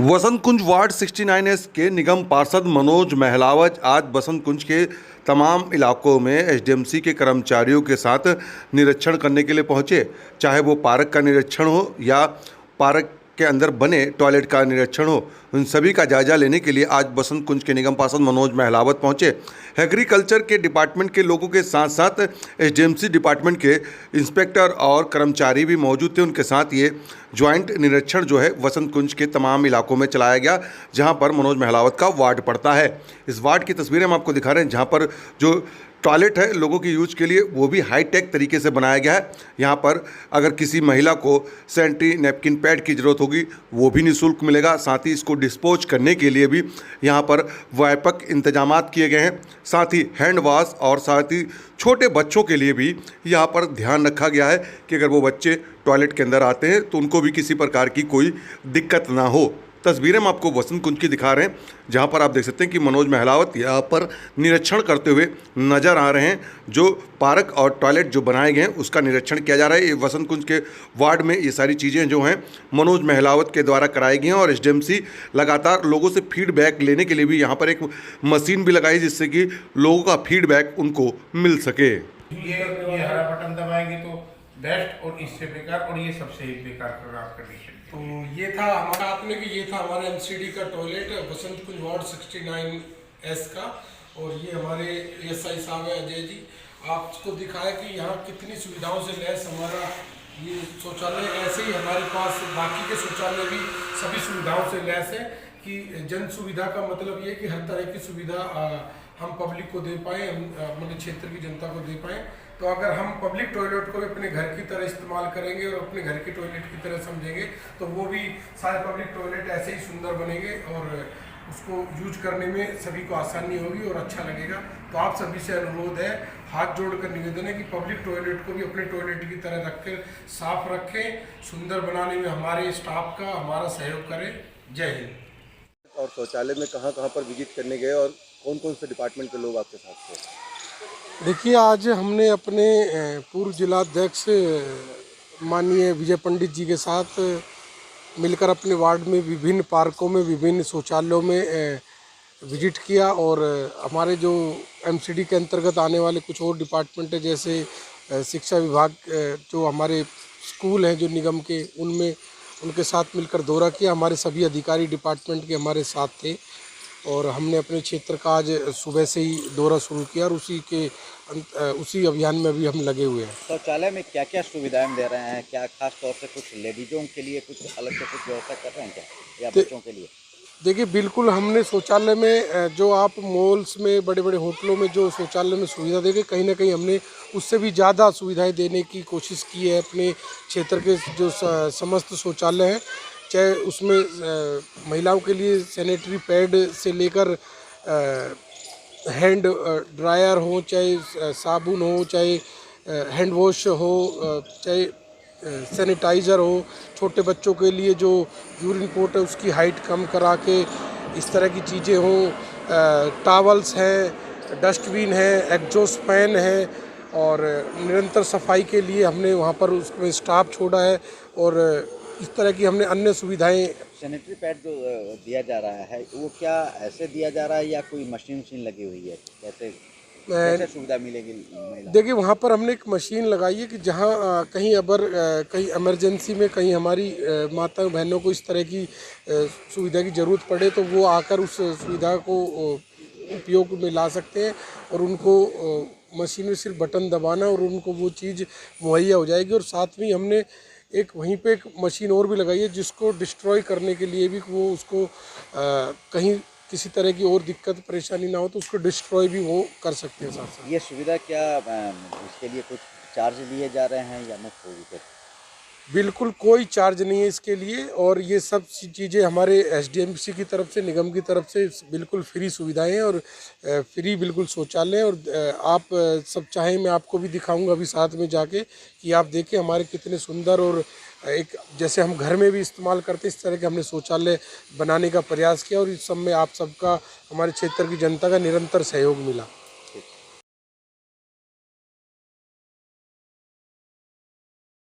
वसंत कुंज ward 69S के निगम पार्षद मनोज महलावत आज बसंत कुंज के तमाम इलाकों में एसडीएमसी के कर्मचारियों के साथ निरीक्षण करने के लिए पहुंचे। चाहे वो पार्क का निरीक्षण हो या पार्क के अंदर बने टॉयलेट का निरीक्षण हो, उन सभी का जायजा लेने के लिए आज बसंत कुंज के निगम पार्षद मनोज महलावत पहुंचे। एग्रीकल्चर के डिपार्टमेंट के लोगों के साथ साथ एसडीएमसी डिपार्टमेंट के इंस्पेक्टर और कर्मचारी भी मौजूद थे। उनके साथ ये ज्वाइंट निरीक्षण जो है वसंत कुंज के तमाम इलाकों में चलाया गया, जहां पर मनोज महलावत का वार्ड पड़ता है। इस वार्ड की तस्वीरें हम आपको दिखा रहे हैं, जहां पर जो टॉयलेट है लोगों की यूज के लिए वो भी हाईटेक तरीके से बनाया गया है। यहाँ पर अगर किसी महिला को सैनिटरी नैपकिन पैड की ज़रूरत होगी वो भी निःशुल्क मिलेगा। साथ ही इसको डिस्पोज करने के लिए भी यहाँ पर व्यापक इंतजामात किए गए हैं। साथ ही हैंड वॉश और साथ ही छोटे बच्चों के लिए भी यहाँ पर ध्यान रखा गया है कि अगर वो बच्चे टॉयलेट के अंदर आते हैं तो उनको भी किसी प्रकार की कोई दिक्कत ना हो। तस्वीरें हम आपको वसंत कुंज की दिखा रहे हैं, जहां पर आप देख सकते हैं कि मनोज महलावत यहाँ पर निरीक्षण करते हुए नजर आ रहे हैं। जो पार्क और टॉयलेट जो बनाए गए हैं उसका निरीक्षण किया जा रहा है। ये वसंत कुंज के वार्ड में ये सारी चीज़ें जो हैं मनोज महलावत के द्वारा कराई गई हैं और एसडीएमसी लगातार लोगों से फीडबैक लेने के लिए भी यहाँ पर एक मशीन भी लगाई, जिससे कि लोगों का फीडबैक उनको मिल सके। ये हरा बटन दबाएंगे तो बेस्ट और इससे बेकार और ये सबसे बेकार खराब कंडीशन। तो ये था हमारा आपने कि ये था हमारे एमसीडी का टॉयलेट वसंत कुंज वार्ड 69S का। और ये हमारे एसआई साहब है अजय जी, आपको दिखाया कि यहाँ कितनी सुविधाओं से लैस हमारा ये शौचालय। ऐसे ही हमारे पास बाकी के शौचालय भी सभी सुविधाओं से लैस है कि जन सुविधा का मतलब ये कि हर तरह की सुविधा हम पब्लिक को दे पाएँ, हम अपने क्षेत्र की जनता को दे पाएँ। तो अगर हम पब्लिक टॉयलेट को भी अपने घर की तरह इस्तेमाल करेंगे और अपने घर के टॉयलेट की तरह समझेंगे तो वो भी सारे पब्लिक टॉयलेट ऐसे ही सुंदर बनेंगे और उसको यूज करने में सभी को आसानी होगी और अच्छा लगेगा। तो आप सभी से अनुरोध है, हाथ जोड़कर निवेदन है कि पब्लिक टॉयलेट को भी अपने टॉयलेट की तरह रखकर साफ रखें, सुंदर बनाने में हमारे स्टाफ का हमारा सहयोग करें। जय हिंद। और शौचालय में कहाँ कहाँ पर विजिट करने गए और कौन कौन से डिपार्टमेंट के लोग आपके साथ थे? देखिए, आज हमने अपने पूर्व जिलाध्यक्ष माननीय विजय पंडित जी के साथ मिलकर अपने वार्ड में विभिन्न पार्कों में विभिन्न शौचालयों में विजिट किया। और हमारे जो एमसीडी के अंतर्गत आने वाले कुछ और डिपार्टमेंट है, जैसे शिक्षा विभाग, जो हमारे स्कूल हैं जो निगम के, उनमें उनके साथ मिलकर दौरा किया। हमारे सभी अधिकारी डिपार्टमेंट के हमारे साथ थे और हमने अपने क्षेत्र का आज सुबह से ही दौरा शुरू किया और उसी अभियान में अभी हम लगे हुए हैं। शौचालय में क्या क्या सुविधाएं दे रहे हैं? क्या खास तौर से कुछ लेडीज़ों के लिए कुछ अलग से कुछ व्यवस्था कर रहे हैं क्या, या बच्चों के लिए? देखिए, बिल्कुल हमने शौचालय में जो आप मॉल्स में बड़े बड़े होटलों में जो शौचालय में सुविधा देंगे, कहीं ना कहीं हमने उससे भी ज़्यादा सुविधाएं देने की कोशिश की है। अपने क्षेत्र के जो समस्त शौचालय हैं, चाहे उसमें महिलाओं के लिए सैनिटरी पैड से लेकर हैंड ड्रायर हो, चाहे साबुन हो, चाहे हैंड वॉश हो, चाहे सैनिटाइज़र हो, छोटे बच्चों के लिए जो यूरिन पोर्ट है उसकी हाइट कम करा के इस तरह की चीज़ें हों, टॉवल्स हैं, डस्टबिन है, एग्जॉस्ट फैन है और निरंतर सफाई के लिए हमने वहाँ पर उसमें स्टाफ छोड़ा है। और इस तरह की हमने अन्य सुविधाएं। सैनिटरी पैड जो दिया जा रहा है वो क्या ऐसे दिया जा रहा है या कोई मशीन लगी हुई है? कैसे सुविधा मिलेगी? देखिए, वहाँ पर हमने एक मशीन लगाई है कि जहाँ कहीं इमरजेंसी में कहीं हमारी माता बहनों को इस तरह की सुविधा की ज़रूरत पड़े तो वो आकर उस सुविधा को उपयोग में ला सकते हैं और उनको मशीन में सिर्फ बटन दबाना और उनको वो चीज़ मुहैया हो जाएगी। और साथ में हमने एक वहीं पे एक मशीन और भी लगाई है जिसको डिस्ट्रॉय करने के लिए भी वो उसको कहीं किसी तरह की और दिक्कत परेशानी ना हो तो उसको डिस्ट्रॉय भी वो कर सकते हैं। साथ ये सुविधा क्या इसके लिए कुछ चार्ज लिए जा रहे हैं या मुफ्त होगी? बिल्कुल कोई चार्ज नहीं है इसके लिए और ये सब चीज़ें हमारे एसडीएमसी की तरफ से, निगम की तरफ से बिल्कुल फ्री सुविधाएं हैं और फ्री बिल्कुल शौचालय। और आप सब चाहें मैं आपको भी दिखाऊंगा अभी साथ में जाके कि आप देखें हमारे कितने सुंदर और एक जैसे हम घर में भी इस्तेमाल करते इस तरह के हमने शौचालय बनाने का प्रयास किया और इस सब में आप सबका, हमारे क्षेत्र की जनता का निरंतर सहयोग मिला।